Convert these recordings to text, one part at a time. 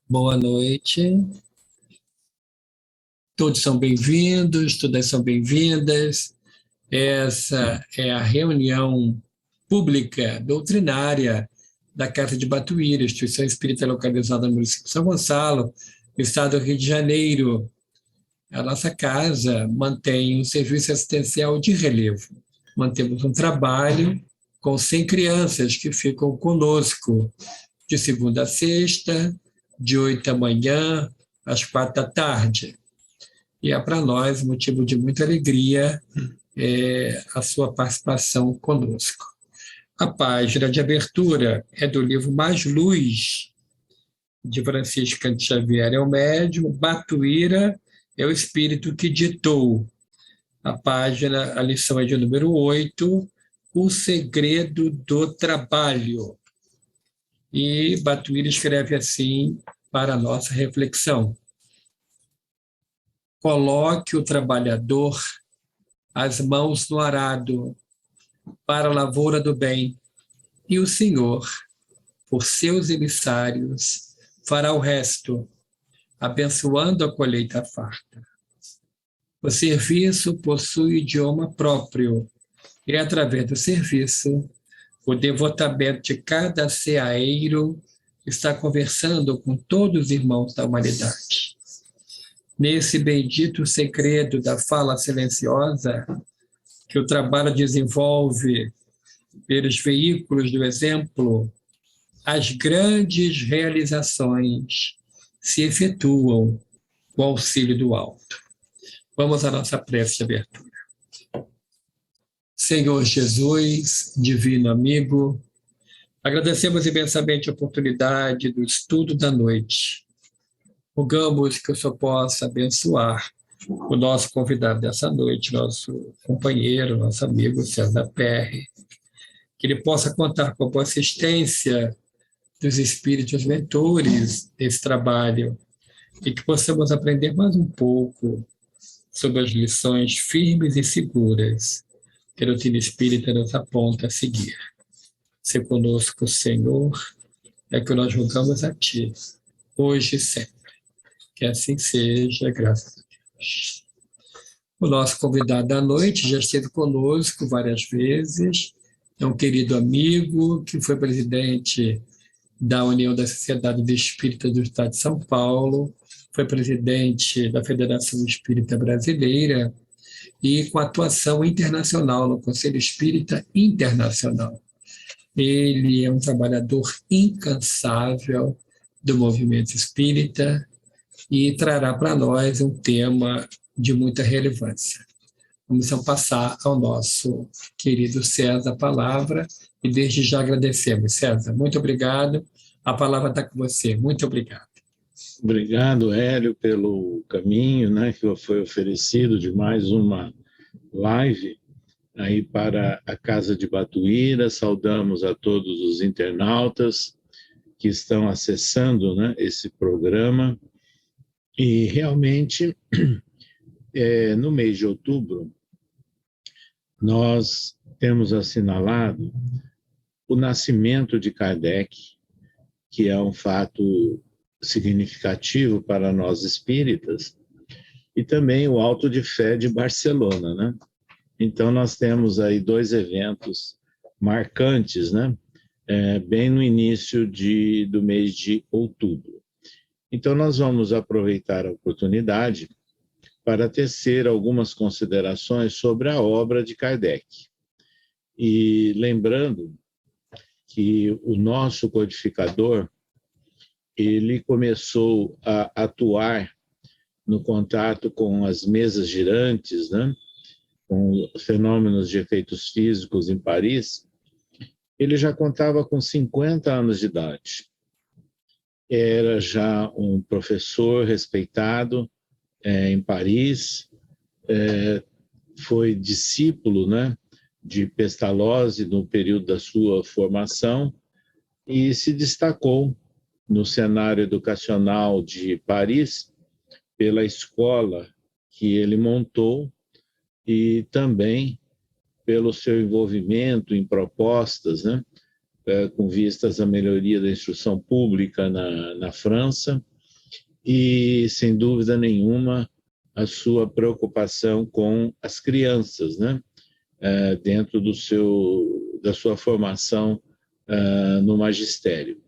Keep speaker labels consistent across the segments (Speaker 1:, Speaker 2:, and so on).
Speaker 1: Boa noite. Todos são bem-vindos, todas são bem-vindas. Essa é a reunião pública doutrinária da Casa de Batuíra, instituição espírita localizada no município de São Gonçalo, no estado do Rio de Janeiro. A nossa casa mantém um serviço assistencial de relevo. Mantemos um trabalho com 100 crianças que ficam conosco de segunda a sexta, de 8 da manhã às 4 da tarde. E é para nós motivo de muita alegria a sua participação conosco. A página de abertura é do livro Mais Luz, de Francisco Cândido Xavier, é o médium, Batuíra é o espírito que ditou. A lição é de número 8, O Segredo do Trabalho. E Batuíra escreve assim para a nossa reflexão. Coloque o trabalhador as mãos no arado para a lavoura do bem, e o Senhor, por seus emissários, fará o resto, abençoando a colheita farta. O serviço possui idioma próprio, e através do serviço, o devotamento de cada ceaeiro está conversando com todos os irmãos da humanidade. Nesse bendito segredo da fala silenciosa, que o trabalho desenvolve pelos veículos do exemplo, as grandes realizações se efetuam com o auxílio do alto. Vamos à nossa prece de abertura. Senhor Jesus, divino amigo, agradecemos imensamente a oportunidade do estudo da noite. Rogamos que o Senhor possa abençoar o nosso convidado dessa noite, nosso companheiro, nosso amigo César Perry, que ele possa contar com a assistência dos espíritos mentores desse trabalho e que possamos aprender mais um pouco sobre as lições firmes e seguras que a doutrina espírita nos aponta a seguir. Se conosco, Senhor, é que nós rogamos a Ti, hoje e sempre. Que assim seja, graças a Deus. O nosso convidado da noite já esteve conosco várias vezes, é um querido amigo que foi presidente da União da Sociedade de Espírita do Estado de São Paulo, foi presidente da Federação Espírita Brasileira e com atuação internacional no Conselho Espírita Internacional. Ele é um trabalhador incansável do movimento espírita e trará para nós um tema de muita relevância. Vamos então passar ao nosso querido César a palavra e desde já agradecemos. César, muito obrigado. A palavra está com você. Muito obrigado.
Speaker 2: Obrigado, Hélio, pelo caminho, né, que foi oferecido de mais uma live aí para a Casa de Batuíra. Saudamos a todos os internautas que estão acessando, né, esse programa. E realmente, no mês de outubro, nós temos assinalado o nascimento de Kardec, que é um fato significativo para nós espíritas, e também o Auto de Fé de Barcelona, né? Então, nós temos aí dois eventos marcantes, né? Bem no início do mês de outubro. Então, nós vamos aproveitar a oportunidade para tecer algumas considerações sobre a obra de Kardec. E lembrando que o nosso codificador, ele começou a atuar no contato com as mesas girantes, né? Com fenômenos de efeitos físicos em Paris, ele já contava com 50 anos de idade. Era já um professor respeitado em Paris, foi discípulo, né, de Pestalozzi no período da sua formação e se destacou no cenário educacional de Paris pela escola que ele montou e também pelo seu envolvimento em propostas, né, com vistas à melhoria da instrução pública na França, e, sem dúvida nenhuma, a sua preocupação com as crianças, né? Dentro da sua formação no magistério.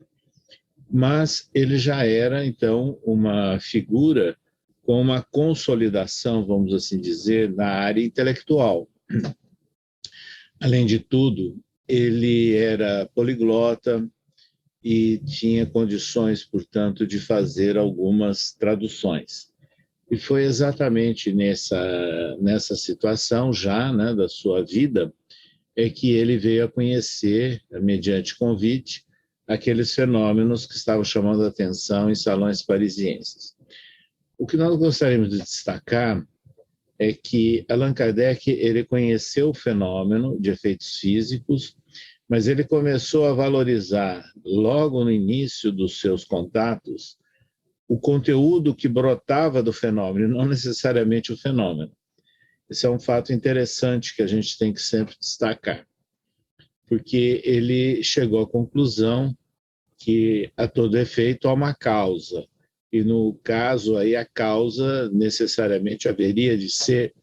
Speaker 2: Mas ele já era, então, uma figura com uma consolidação, vamos assim dizer, na área intelectual. Além de tudo, ele era poliglota e tinha condições, portanto, de fazer algumas traduções. E foi exatamente nessa situação já, né, da sua vida, que ele veio a conhecer, mediante convite, aqueles fenômenos que estavam chamando a atenção em salões parisienses. O que nós gostaríamos de destacar é que Allan Kardec ele conheceu o fenômeno de efeitos físicos, mas ele começou a valorizar, logo no início dos seus contatos, o conteúdo que brotava do fenômeno, não necessariamente o fenômeno. Esse é um fato interessante que a gente tem que sempre destacar, porque ele chegou à conclusão que a todo efeito há uma causa, e no caso aí a causa necessariamente haveria de ser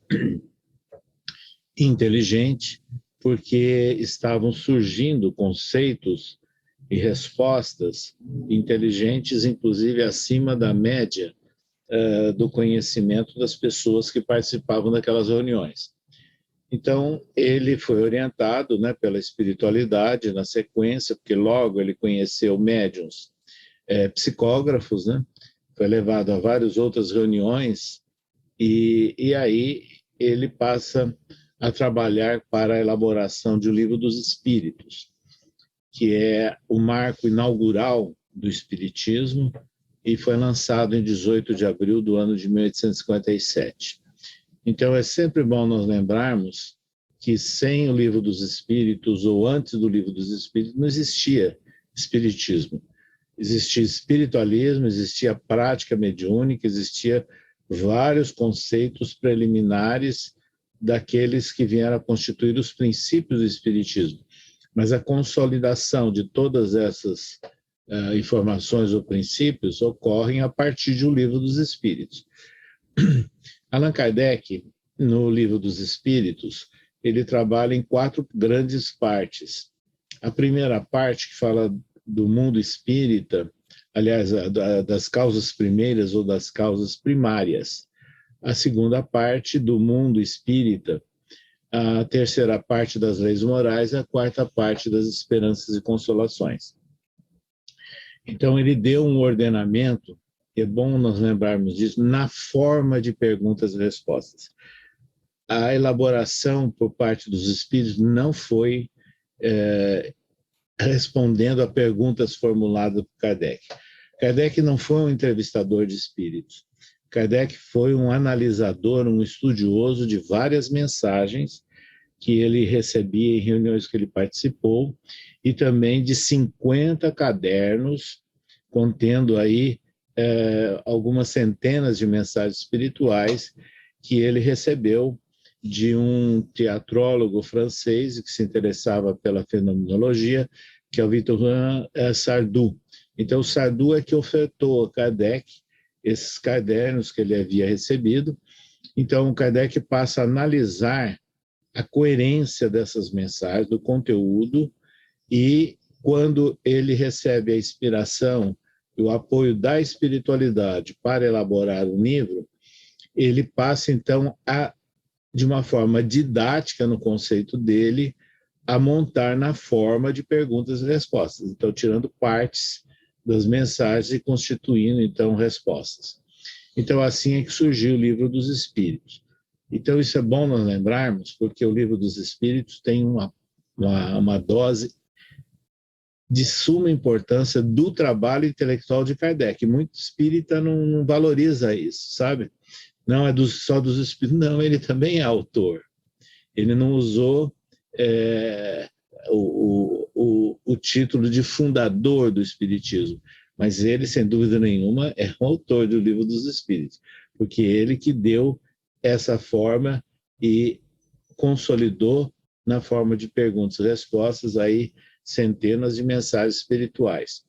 Speaker 2: inteligente, porque estavam surgindo conceitos e respostas inteligentes, inclusive acima da média do conhecimento das pessoas que participavam daquelas reuniões. Então, ele foi orientado, né, pela espiritualidade na sequência, porque logo ele conheceu médiuns, psicógrafos, né, foi levado a várias outras reuniões, e aí ele passa a trabalhar para a elaboração de O Livro dos Espíritos, que é o marco inaugural do Espiritismo, e foi lançado em 18 de abril do ano de 1857. Então, é sempre bom nós lembrarmos que sem o Livro dos Espíritos, ou antes do Livro dos Espíritos, não existia espiritismo. Existia espiritualismo, existia prática mediúnica, existia vários conceitos preliminares daqueles que vieram a constituir os princípios do espiritismo. Mas a consolidação de todas essas informações ou princípios ocorrem a partir de O Livro dos Espíritos. Allan Kardec, no Livro dos Espíritos, ele trabalha em 4 grandes partes. A primeira parte, que fala do mundo espírita, aliás, das causas primeiras ou das causas primárias. A segunda parte, do mundo espírita. A terceira parte, das leis morais. E a quarta parte, das esperanças e consolações. Então, ele deu um ordenamento, é bom nós lembrarmos disso, na forma de perguntas e respostas. A elaboração por parte dos espíritos não foi respondendo a perguntas formuladas por Kardec. Kardec não foi um entrevistador de espíritos. Kardec foi um analisador, um estudioso de várias mensagens que ele recebia em reuniões que ele participou, e também de 50 cadernos contendo aí algumas centenas de mensagens espirituais que ele recebeu de um teatrólogo francês que se interessava pela fenomenologia, que é o Victorin Sardou. Então, o Sardou é que ofertou a Kardec esses cadernos que ele havia recebido. Então, o Kardec passa a analisar a coerência dessas mensagens, do conteúdo, e quando ele recebe a inspiração e o apoio da espiritualidade para elaborar o livro, ele passa, então, de uma forma didática no conceito dele, a montar na forma de perguntas e respostas. Então, tirando partes das mensagens e constituindo, então, respostas. Então, assim é que surgiu o Livro dos Espíritos. Então, isso é bom nós lembrarmos, porque o Livro dos Espíritos tem uma dose de suma importância do trabalho intelectual de Kardec. Muito espírita não valoriza isso, sabe? Não é só dos espíritos, não, ele também é autor. Ele não usou o título de fundador do espiritismo, mas ele, sem dúvida nenhuma, é o autor do Livro dos Espíritos, porque ele que deu essa forma e consolidou na forma de perguntas e respostas aí centenas de mensagens espirituais.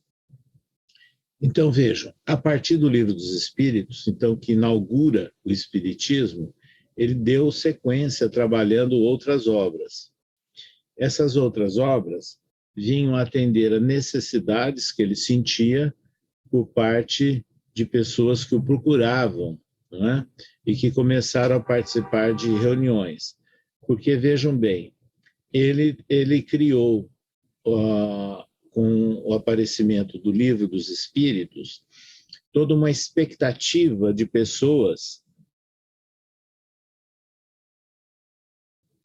Speaker 2: Então, vejam, a partir do Livro dos Espíritos, então, que inaugura o Espiritismo, ele deu sequência trabalhando outras obras. Essas outras obras vinham atender a necessidades que ele sentia por parte de pessoas que o procuravam, não é? E que começaram a participar de reuniões. Porque, vejam bem, ele criou, com o aparecimento do Livro dos Espíritos, toda uma expectativa de pessoas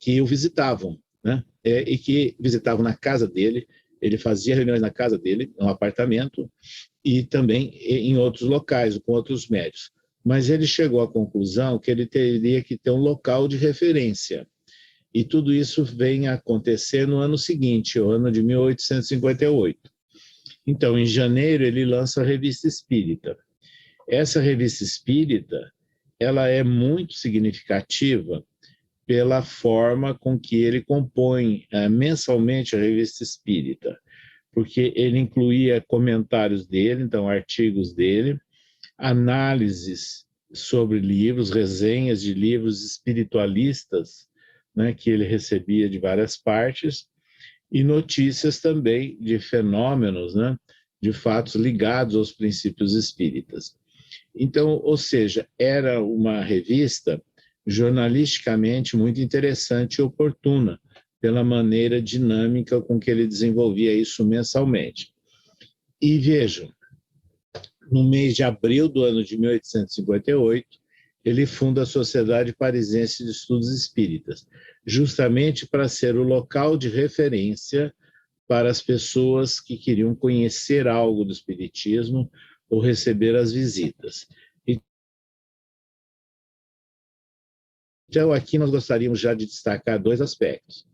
Speaker 2: que o visitavam, né? E que visitavam na casa dele. Ele fazia reuniões na casa dele, no apartamento, e também em outros locais, com outros médios. Mas ele chegou à conclusão que ele teria que ter um local de referência. E tudo isso vem a acontecer no ano seguinte, o ano de 1858. Então, em janeiro, ele lança a Revista Espírita. Essa Revista Espírita, ela é muito significativa pela forma com que ele compõe mensalmente a Revista Espírita, porque ele incluía comentários dele, então artigos dele, análises sobre livros, resenhas de livros espiritualistas, né, que ele recebia de várias partes, e notícias também de fenômenos, né, de fatos ligados aos princípios espíritas. Então, ou seja, era uma revista jornalisticamente muito interessante e oportuna, pela maneira dinâmica com que ele desenvolvia isso mensalmente. E vejam, no mês de abril do ano de 1858, ele funda a Sociedade Parisense de Estudos Espíritas, justamente para ser o local de referência para as pessoas que queriam conhecer algo do espiritismo ou receber as visitas. Então, aqui nós gostaríamos já de destacar dois aspectos.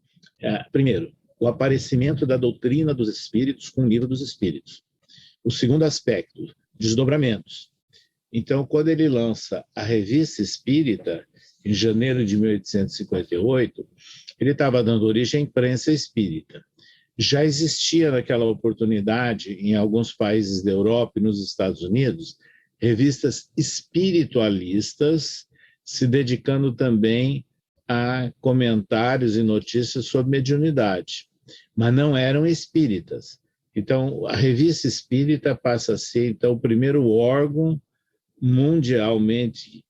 Speaker 2: Primeiro, o aparecimento da doutrina dos espíritos com o Livro dos Espíritos. O segundo aspecto, desdobramentos. Então, quando ele lança a Revista Espírita, em janeiro de 1858, ele estava dando origem à imprensa espírita. Já existia naquela oportunidade, em alguns países da Europa e nos Estados Unidos, revistas espiritualistas, se dedicando também a comentários e notícias sobre mediunidade, mas não eram espíritas. Então, a Revista Espírita passa a ser, então, o primeiro órgão mundialmente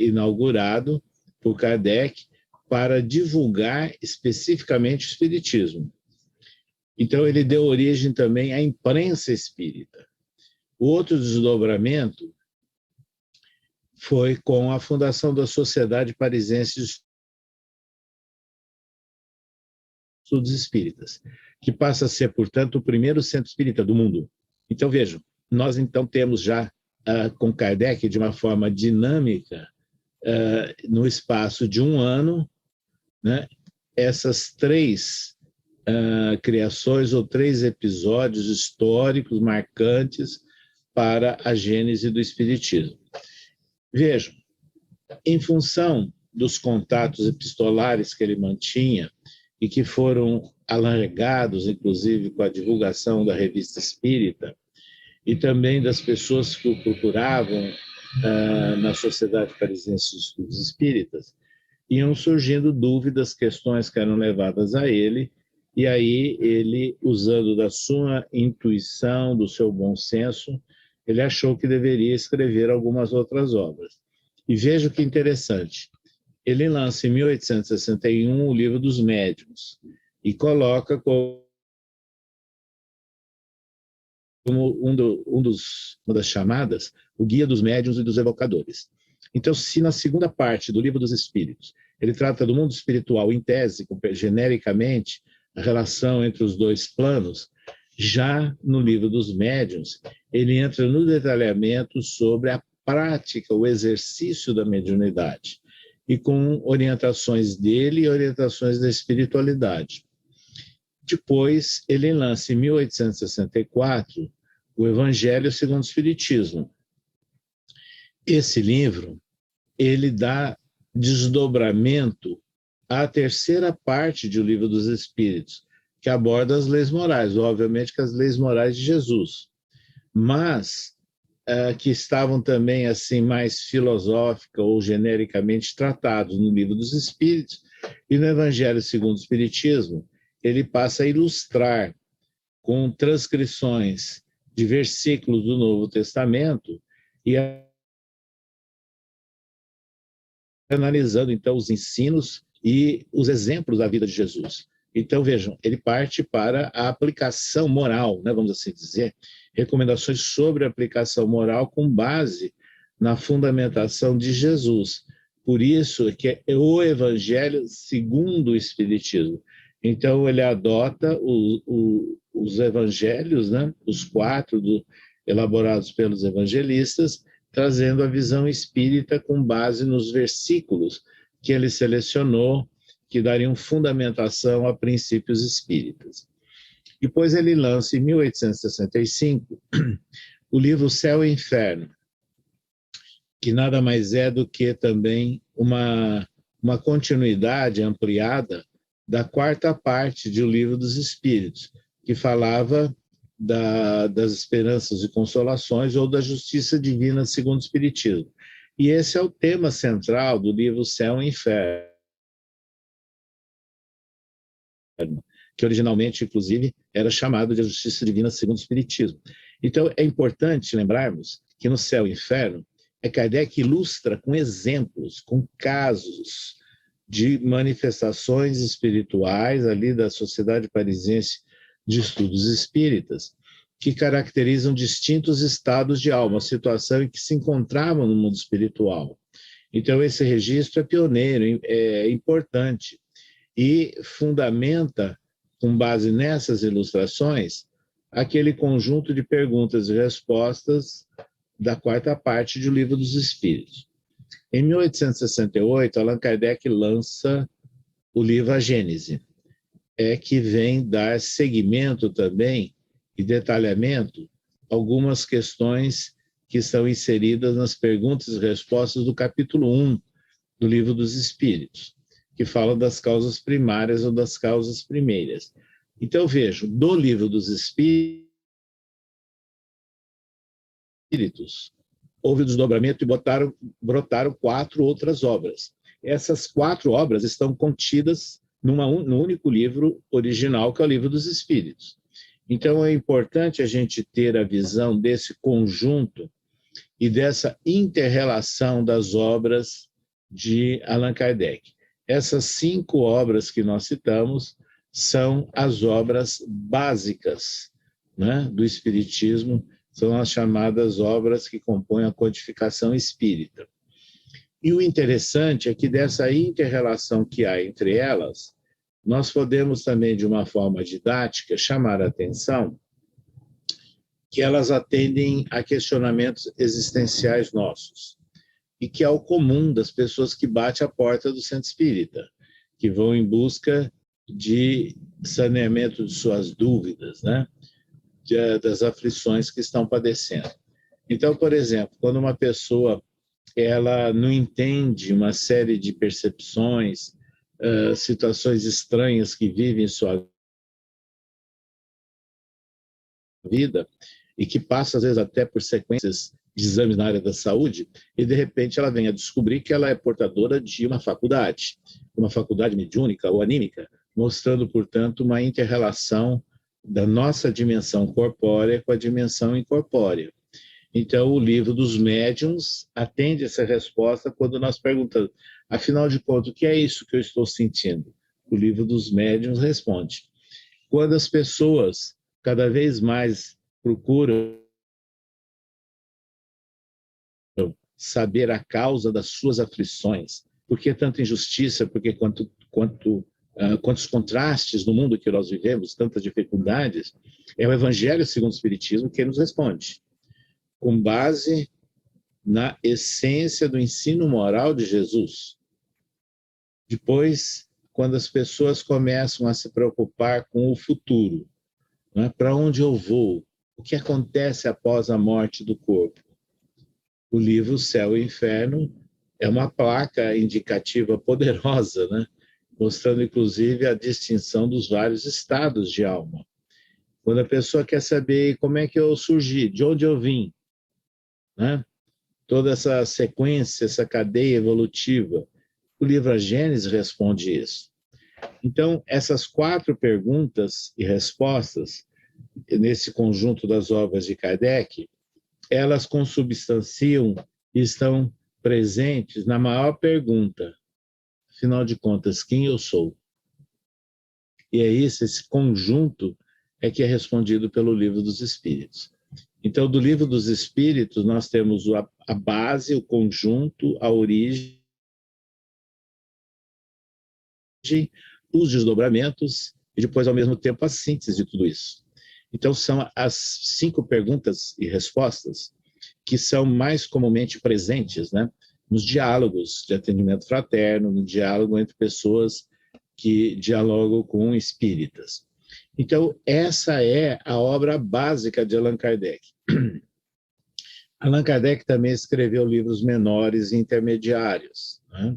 Speaker 2: inaugurado por Kardec para divulgar especificamente o espiritismo. Então, ele deu origem também à imprensa espírita. O outro desdobramento foi com a fundação da Sociedade Parisense de Estudos Espíritas, que passa a ser, portanto, o primeiro centro espírita do mundo. Então, vejam, nós então temos já, com Kardec, de uma forma dinâmica, no espaço de um ano, né, essas três criações ou três episódios históricos marcantes para a gênese do Espiritismo. Vejam, em função dos contatos epistolares que ele mantinha e que foram alargados, inclusive, com a divulgação da Revista Espírita, e também das pessoas que o procuravam na Sociedade Parisense de Estudos Espíritas, iam surgindo dúvidas, questões que eram levadas a ele, e aí ele, usando da sua intuição, do seu bom senso, ele achou que deveria escrever algumas outras obras. E veja que interessante, ele lança em 1861 o Livro dos Médiuns e coloca como uma das chamadas o Guia dos Médiuns e dos Evocadores. Então, se na segunda parte do Livro dos Espíritos ele trata do mundo espiritual em tese, genericamente, a relação entre os dois planos, já no Livro dos Médiuns, ele entra no detalhamento sobre a prática, o exercício da mediunidade, e com orientações dele e orientações da espiritualidade. Depois, ele lança, em 1864, o Evangelho segundo o Espiritismo. Esse livro, ele dá desdobramento à terceira parte do Livro dos Espíritos, que aborda as leis morais, obviamente que as leis morais de Jesus. mas que estavam também assim mais filosófica ou genericamente tratados no Livro dos Espíritos, e no Evangelho segundo o Espiritismo ele passa a ilustrar com transcrições de versículos do Novo Testamento e analisando então os ensinos e os exemplos da vida de Jesus. Então, vejam, ele parte para a aplicação moral, né, vamos assim dizer, recomendações sobre a aplicação moral com base na fundamentação de Jesus. Por isso que é o Evangelho segundo o Espiritismo. Então, ele adota os evangelhos, né, os 4 elaborados pelos evangelistas, trazendo a visão espírita com base nos versículos que ele selecionou, que dariam fundamentação a princípios espíritas. Depois ele lança, em 1865, o livro Céu e Inferno, que nada mais é do que também uma continuidade ampliada da 4ª parte de O Livro dos Espíritos, que falava das esperanças e consolações ou da justiça divina segundo o Espiritismo. E esse é o tema central do livro Céu e Inferno, que originalmente, inclusive, era chamado de a justiça divina segundo o Espiritismo. Então, é importante lembrarmos que no Céu e Inferno, Kardec ilustra com exemplos, com casos de manifestações espirituais ali da Sociedade Parisiense de Estudos Espíritas, que caracterizam distintos estados de alma, a situação em que se encontravam no mundo espiritual. Então, esse registro é pioneiro, é importante, e fundamenta, com base nessas ilustrações, aquele conjunto de perguntas e respostas da 4ª parte do Livro dos Espíritos. Em 1868, Allan Kardec lança o livro A Gênese, que vem dar seguimento também e detalhamento algumas questões que estão inseridas nas perguntas e respostas do capítulo 1 do Livro dos Espíritos, que fala das causas primárias ou das causas primeiras. Então, vejo, do Livro dos Espíritos, houve o desdobramento e brotaram 4 outras obras. Essas 4 obras estão contidas no único livro original, que é o Livro dos Espíritos. Então, é importante a gente ter a visão desse conjunto e dessa inter-relação das obras de Allan Kardec. Essas 5 obras que nós citamos são as obras básicas, né, do Espiritismo, são as chamadas obras que compõem a codificação espírita. E o interessante é que dessa inter-relação que há entre elas, nós podemos também, de uma forma didática, chamar a atenção que elas atendem a questionamentos existenciais nossos, e que é o comum das pessoas que batem a porta do centro espírita, que vão em busca de saneamento de suas dúvidas, né? Das aflições que estão padecendo. Então, por exemplo, quando uma pessoa ela não entende uma série de percepções, situações estranhas que vive em sua vida e que passa, às vezes, até por sequências de exames na área da saúde, e, de repente, ela vem a descobrir que ela é portadora de uma faculdade mediúnica ou anímica, mostrando, portanto, uma inter-relação da nossa dimensão corpórea com a dimensão incorpórea. Então, o Livro dos Médiuns atende essa resposta quando nós perguntamos, afinal de contas, o que é isso que eu estou sentindo? O Livro dos Médiuns responde. Quando as pessoas cada vez mais procuram saber a causa das suas aflições, por que tanta injustiça, porque quantos contrastes no mundo que nós vivemos, tantas dificuldades, é o Evangelho segundo o Espiritismo que nos responde, com base na essência do ensino moral de Jesus. Depois, quando as pessoas começam a se preocupar com o futuro, né? Para onde eu vou? O que acontece após a morte do corpo? O livro Céu e Inferno é uma placa indicativa poderosa, né? Mostrando, inclusive, a distinção dos vários estados de alma. Quando a pessoa quer saber como é que eu surgi, de onde eu vim, né? Toda essa sequência, essa cadeia evolutiva, o livro A Gênese responde isso. Então, essas 4 perguntas e respostas, nesse conjunto das obras de Kardec, elas consubstanciam e estão presentes na maior pergunta, afinal de contas, quem eu sou? E é isso, esse conjunto é que é respondido pelo Livro dos Espíritos. Então, do Livro dos Espíritos, nós temos a base, o conjunto, a origem, os desdobramentos e depois, ao mesmo tempo, a síntese de tudo isso. Então, são as 5 perguntas e respostas que são mais comumente presentes, né, nos diálogos de atendimento fraterno, no diálogo entre pessoas que dialogam com espíritas. Então, essa é a obra básica de Allan Kardec. Allan Kardec também escreveu livros menores e intermediários, né?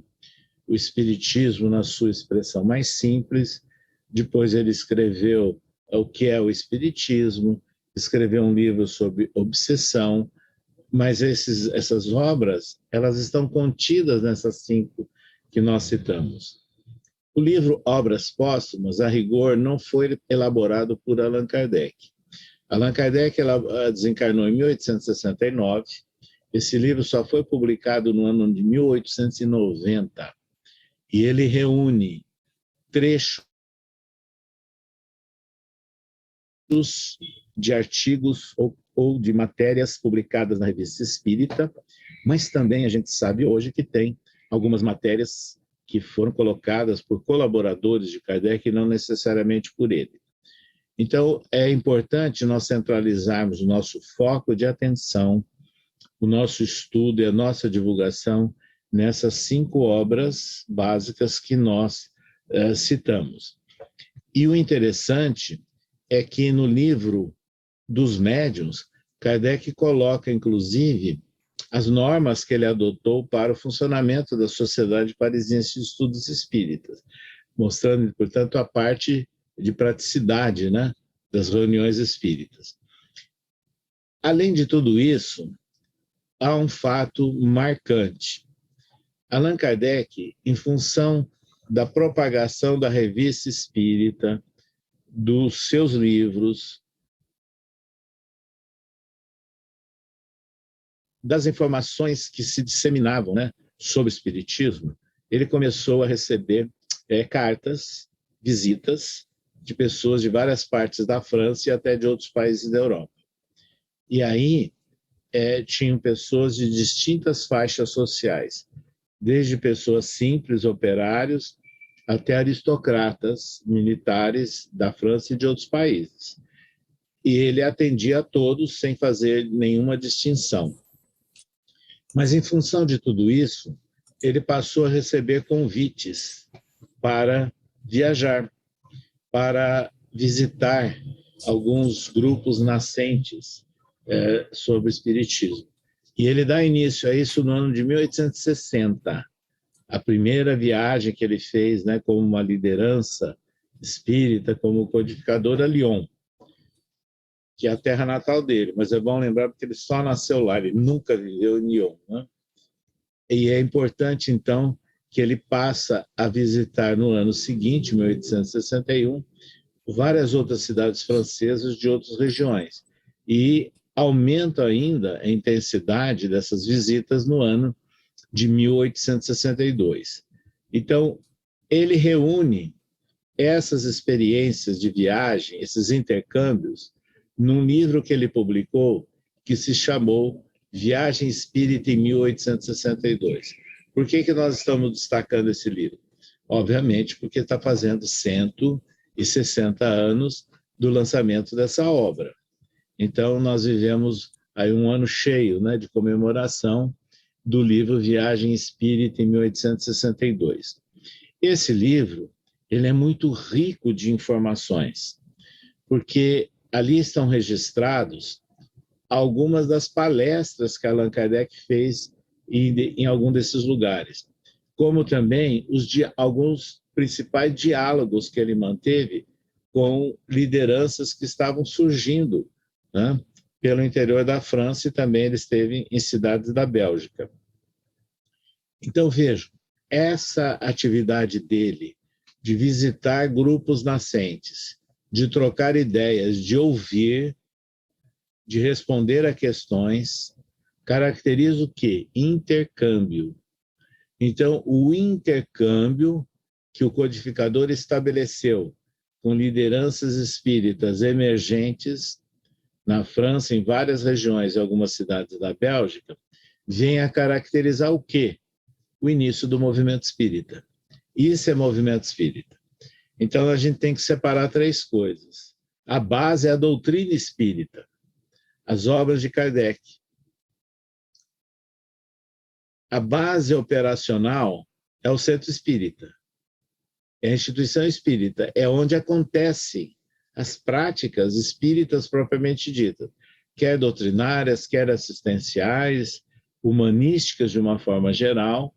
Speaker 2: O Espiritismo na sua expressão mais simples, depois ele escreveu o que é o Espiritismo, escreveu um livro sobre obsessão, mas essas obras, elas estão contidas nessas 5 que nós citamos. O livro Obras Póstumas, a rigor, não foi elaborado por Allan Kardec. Allan Kardec desencarnou em 1869. Esse livro só foi publicado no ano de 1890. E ele reúne trechos de artigos ou de matérias publicadas na Revista Espírita, mas também a gente sabe hoje que tem algumas matérias que foram colocadas por colaboradores de Kardec e não necessariamente por ele. Então, é importante nós centralizarmos o nosso foco de atenção, o nosso estudo e a nossa divulgação nessas 5 obras básicas que nós citamos. E o interessante é que no livro dos médiuns, Kardec coloca, inclusive, as normas que ele adotou para o funcionamento da Sociedade Parisiense de Estudos Espíritas, mostrando, portanto, a parte de praticidade, né, das reuniões espíritas. Além de tudo isso, há um fato marcante. Allan Kardec, em função da propagação da Revista Espírita, dos seus livros, das informações que se disseminavam, né, sobre o espiritismo, ele começou a receber cartas, visitas de pessoas de várias partes da França e até de outros países da Europa. E aí tinham pessoas de distintas faixas sociais, desde pessoas simples, operários, até aristocratas militares da França e de outros países. E ele atendia a todos sem fazer nenhuma distinção. Mas, em função de tudo isso, ele passou a receber convites para viajar, para visitar alguns grupos nascentes sobre o espiritismo. E ele dá início a isso no ano de 1860. A primeira viagem que ele fez, né, como uma liderança espírita, como codificador, a Lyon, que é a terra natal dele, mas é bom lembrar porque ele só nasceu lá, ele nunca viveu em Lyon, né? E é importante, então, que ele passa a visitar no ano seguinte, 1861, várias outras cidades francesas de outras regiões. E aumenta ainda a intensidade dessas visitas no ano de 1862. Então, ele reúne essas experiências de viagem, esses intercâmbios, num livro que ele publicou, que se chamou Viagem Espírita em 1862. Por que nós estamos destacando esse livro? Obviamente, porque está fazendo 160 anos do lançamento dessa obra. Então, nós vivemos aí um ano cheio, né, de comemoração do livro Viagem Espírita em 1862. Esse livro, ele é muito rico de informações, porque ali estão registrados algumas das palestras que Allan Kardec fez em algum desses lugares, como também alguns principais diálogos que ele manteve com lideranças que estavam surgindo, né, pelo interior da França, e também ele esteve em cidades da Bélgica. Então, vejam, essa atividade dele de visitar grupos nascentes, de trocar ideias, de ouvir, de responder a questões, caracteriza o quê? Intercâmbio. Então, o intercâmbio que o codificador estabeleceu com lideranças espíritas emergentes na França, em várias regiões e algumas cidades da Bélgica, vem a caracterizar o quê? O início do movimento espírita. Isso é movimento espírita. Então, a gente tem que separar três coisas. A base é a doutrina espírita, as obras de Kardec. A base operacional é o centro espírita, é a instituição espírita, é onde acontecem as práticas espíritas propriamente ditas, quer doutrinárias, quer assistenciais, humanísticas de uma forma geral,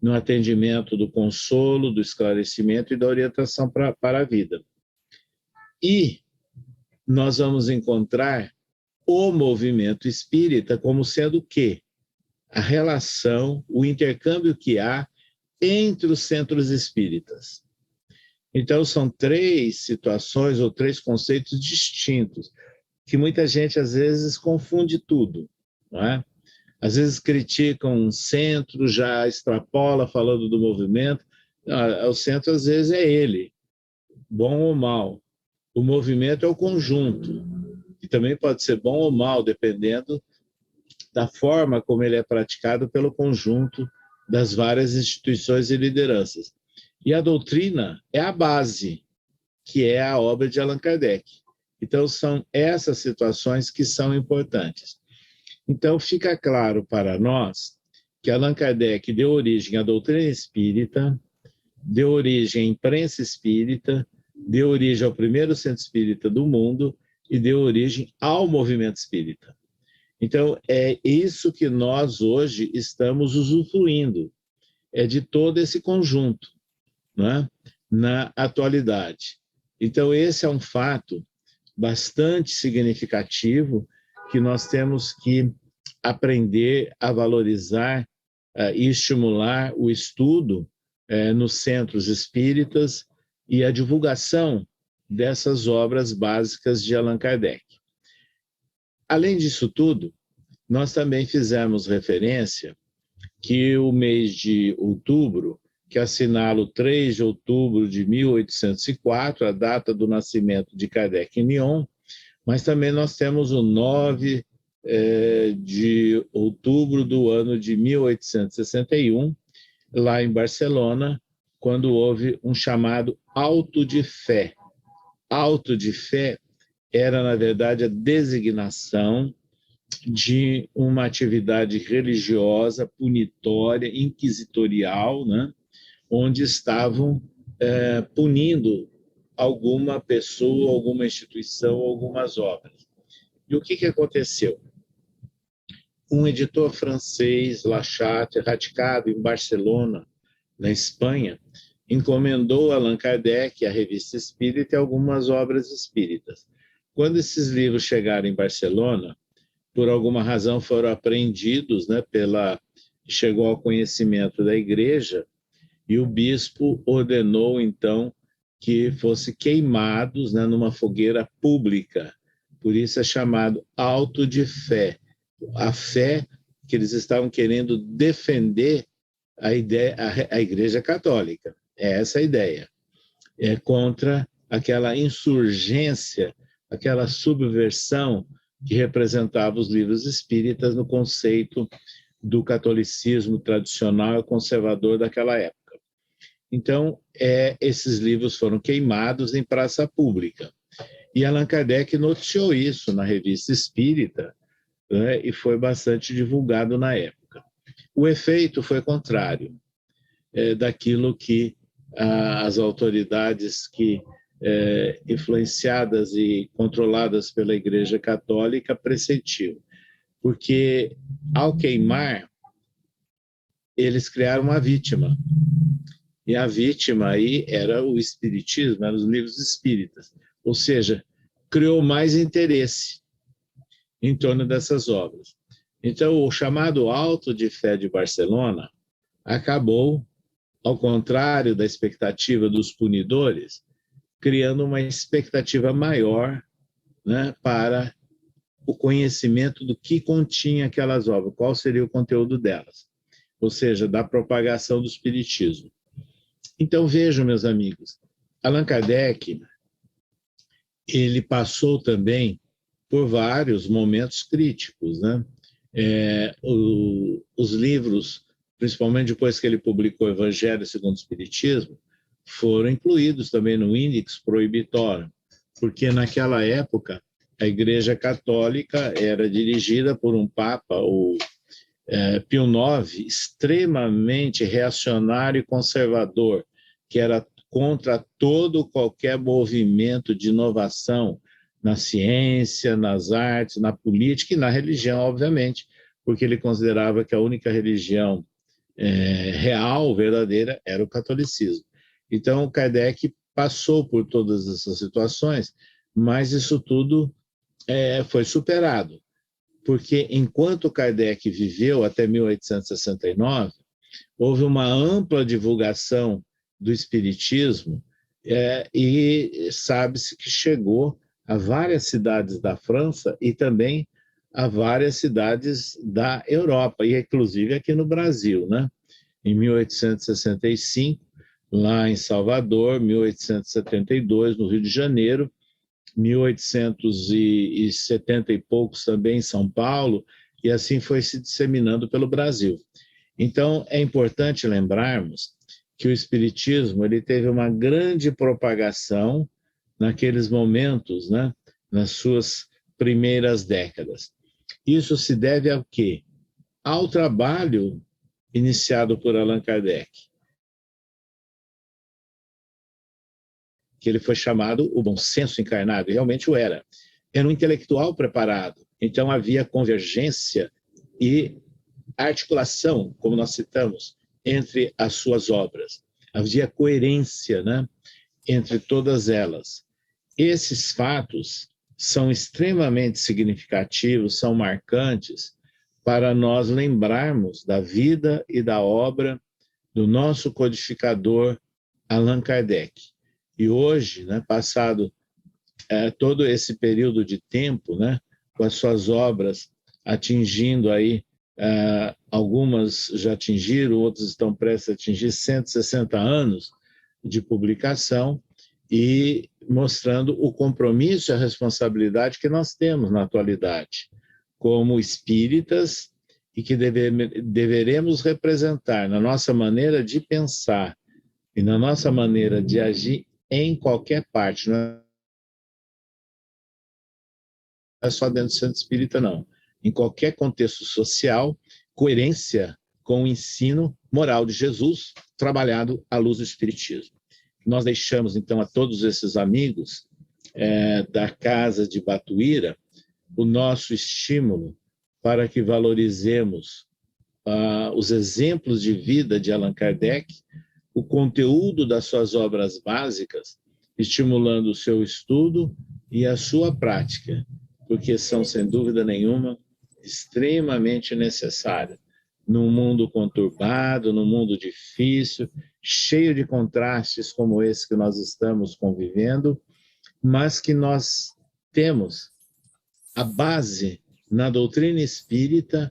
Speaker 2: no atendimento do consolo, do esclarecimento e da orientação para a vida. E nós vamos encontrar o movimento espírita como sendo o quê? A relação, o intercâmbio que há entre os centros espíritas. Então, são três situações ou três conceitos distintos, que muita gente, às vezes, confunde tudo, não é? Às vezes criticam um centro, já extrapola falando do movimento. Não, o centro, às vezes, é ele, bom ou mal. O movimento é o conjunto, que também pode ser bom ou mal, dependendo da forma como ele é praticado pelo conjunto das várias instituições e lideranças. E a doutrina é a base, que é a obra de Allan Kardec. Então, são essas situações que são importantes. Então, fica claro para nós que Allan Kardec deu origem à doutrina espírita, deu origem à imprensa espírita, deu origem ao primeiro centro espírita do mundo e deu origem ao movimento espírita. Então, é isso que nós hoje estamos usufruindo, é de todo esse conjunto, não é? Na atualidade. Então, esse é um fato bastante significativo que nós temos que aprender a valorizar e estimular o estudo nos centros espíritas e a divulgação dessas obras básicas de Allan Kardec. Além disso tudo, nós também fizemos referência que o mês de outubro, que assinala o 3 de outubro de 1804, a data do nascimento de Kardec em Lyon, mas também nós temos o 9 de outubro do ano de 1861, lá em Barcelona, quando houve um chamado Auto de Fé. Auto de Fé era, na verdade, a designação de uma atividade religiosa, punitória, inquisitorial, né? Onde estavam punindo alguma pessoa, alguma instituição, algumas obras. E o que aconteceu? Um editor francês, Lachat, radicado em Barcelona, na Espanha, encomendou a Allan Kardec, a Revista Espírita, e algumas obras espíritas. Quando esses livros chegaram em Barcelona, por alguma razão foram apreendidos, né, chegou ao conhecimento da igreja, e o bispo ordenou, então, que fossem queimados, né, numa fogueira pública. Por isso é chamado Auto de Fé. A fé que eles estavam querendo defender a Igreja Católica. É essa a ideia. É contra aquela insurgência, aquela subversão que representava os livros espíritas no conceito do catolicismo tradicional e conservador daquela época. Então, esses livros foram queimados em praça pública. E Allan Kardec noticiou isso na Revista Espírita, né, e foi bastante divulgado na época. O efeito foi contrário daquilo que as autoridades influenciadas e controladas pela Igreja Católica pressentiam. Porque, ao queimar, eles criaram uma vítima. E a vítima aí era o espiritismo, eram os livros espíritas. ou seja, criou mais interesse em torno dessas obras. Então, o chamado Auto de Fé de Barcelona acabou, ao contrário da expectativa dos punidores, criando uma expectativa maior, né, para o conhecimento do que continha aquelas obras, qual seria o conteúdo delas, ou seja, da propagação do espiritismo. Então, vejam, meus amigos, Allan Kardec, ele passou também por vários momentos críticos, né? Os livros, principalmente depois que ele publicou o Evangelho segundo o Espiritismo, foram incluídos também no Index Prohibitorum, porque naquela época a Igreja Católica era dirigida por um Papa, o Pio IX, extremamente reacionário e conservador, que era contra qualquer movimento de inovação na ciência, nas artes, na política e na religião, obviamente, porque ele considerava que a única religião real, verdadeira, era o catolicismo. Então, Kardec passou por todas essas situações, mas isso tudo foi superado, porque enquanto Kardec viveu até 1869, houve uma ampla divulgação do espiritismo e sabe-se que chegou a várias cidades da França e também a várias cidades da Europa, e inclusive aqui no Brasil, né? Em 1865, lá em Salvador, 1872, no Rio de Janeiro, 1870 e poucos também em São Paulo, e assim foi se disseminando pelo Brasil. Então, é importante lembrarmos que o espiritismo ele teve uma grande propagação naqueles momentos, né, nas suas primeiras décadas. Isso se deve ao quê? Ao trabalho iniciado por Allan Kardec, que ele foi chamado o bom senso encarnado, e realmente o era. Era um intelectual preparado, então havia convergência e articulação, como nós citamos, entre as suas obras. Havia coerência, né, entre todas elas. Esses fatos são extremamente significativos, são marcantes para nós lembrarmos da vida e da obra do nosso codificador Allan Kardec. E hoje, né, passado todo esse período de tempo, né, com as suas obras atingindo aí, algumas já atingiram, outras estão prestes a atingir 160 anos de publicação, e mostrando o compromisso e a responsabilidade que nós temos na atualidade, como espíritas, e que deveremos representar na nossa maneira de pensar e na nossa maneira de agir em qualquer parte. Não é só dentro do centro espírita, não. Em qualquer contexto social, coerência com o ensino moral de Jesus, trabalhado à luz do espiritismo. Nós deixamos, então, a todos esses amigos da Casa de Batuíra o nosso estímulo para que valorizemos os exemplos de vida de Allan Kardec, o conteúdo das suas obras básicas, estimulando o seu estudo e a sua prática, porque são, sem dúvida nenhuma, extremamente necessários num mundo conturbado, num mundo difícil, cheio de contrastes como esse que nós estamos convivendo, mas que nós temos a base na doutrina espírita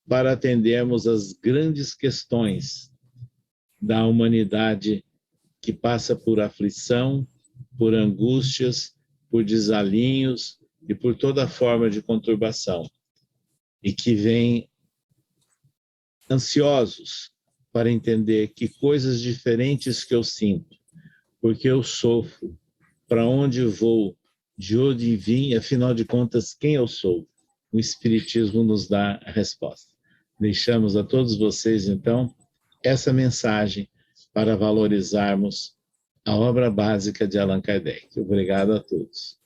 Speaker 2: para atendermos as grandes questões da humanidade que passa por aflição, por angústias, por desalinhos e por toda forma de conturbação, e que vem ansiosos para entender que coisas diferentes que eu sinto, porque eu sofro, para onde vou, de onde vim, afinal de contas, quem eu sou? O Espiritismo nos dá a resposta. Deixamos a todos vocês, então, essa mensagem para valorizarmos a obra básica de Allan Kardec. Obrigado a todos.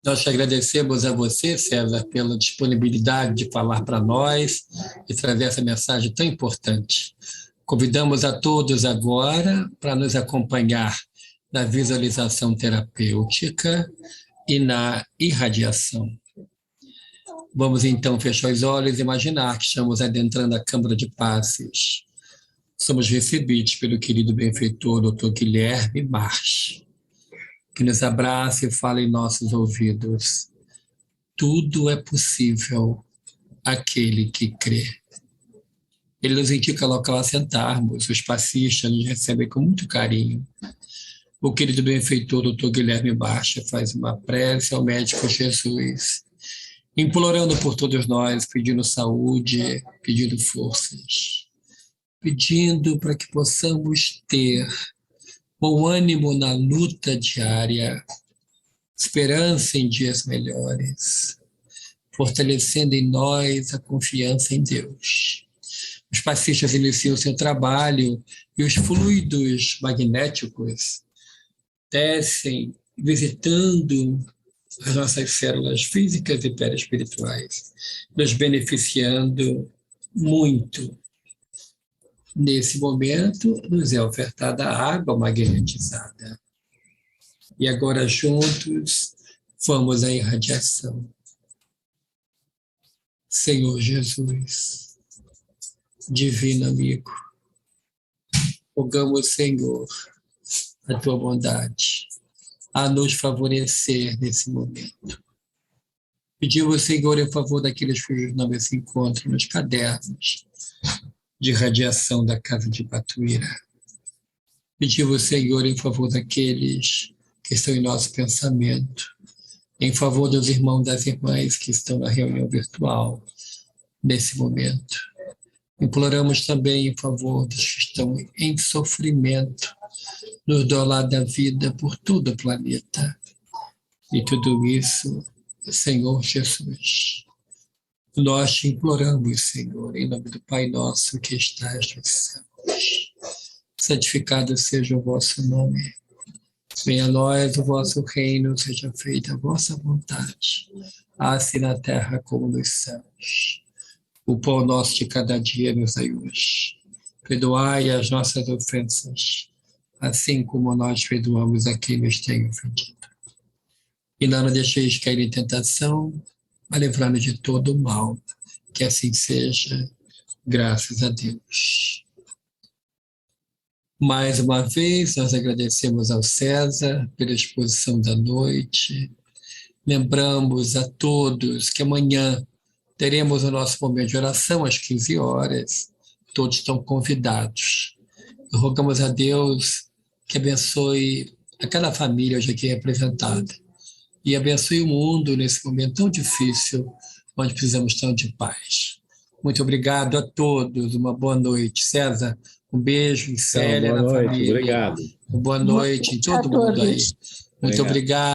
Speaker 1: Nós te agradecemos a você, César, pela disponibilidade de falar para nós e trazer essa mensagem tão importante. Convidamos a todos agora para nos acompanhar na visualização terapêutica e na irradiação. Vamos então fechar os olhos e imaginar que estamos adentrando a Câmara de Passes. Somos recebidos pelo querido benfeitor Dr. Guilherme March, que nos abraça e fala em nossos ouvidos. Tudo é possível àquele que crê. Ele nos indica local a sentarmos, os passistas nos recebem com muito carinho. O querido benfeitor Dr. Guilherme March faz uma prece ao médico Jesus, implorando por todos nós, pedindo saúde, pedindo forças, pedindo para que possamos ter bom ânimo na luta diária, esperança em dias melhores, fortalecendo em nós a confiança em Deus. Os passistas iniciam seu trabalho e os fluidos magnéticos descem, visitando as nossas células físicas e perispirituais, nos beneficiando muito. Nesse momento, nos é ofertada água magnetizada. E agora, juntos, vamos à irradiação. Senhor Jesus, divino amigo, rogamos, Senhor, a tua bondade a nos favorecer nesse momento. Pedimos, Senhor, em favor daqueles cujos nomes se encontram nos cadernos de radiação da Casa de Patuíra. Pedimos, Senhor, em favor daqueles que estão em nosso pensamento, em favor dos irmãos e das irmãs que estão na reunião virtual nesse momento. Imploramos também em favor dos que estão em sofrimento, no dolar da vida por todo o planeta. E tudo isso, Senhor Jesus, nós te imploramos, Senhor, em nome do Pai nosso que estás nos céus. Santificado seja o vosso nome. Venha a nós o vosso reino, seja feita a vossa vontade, assim na terra como nos céus. O pão nosso de cada dia nos dai hoje. Perdoai as nossas ofensas, assim como nós perdoamos a quem nos tem ofendido. E não nos deixeis cair em tentação, mas livrai-nos de todo o mal. Que assim seja, graças a Deus. Mais uma vez, nós agradecemos ao César pela exposição da noite. Lembramos a todos que amanhã teremos o nosso momento de oração às 15 horas. Todos estão convidados. E rogamos a Deus que abençoe a cada família hoje aqui representada e abençoe o mundo nesse momento tão difícil, onde precisamos tanto de paz. Muito obrigado a todos, uma boa noite. César, um beijo em Célia, na família.
Speaker 2: Obrigado.
Speaker 1: Uma boa noite em todo mundo aí. Muito obrigado.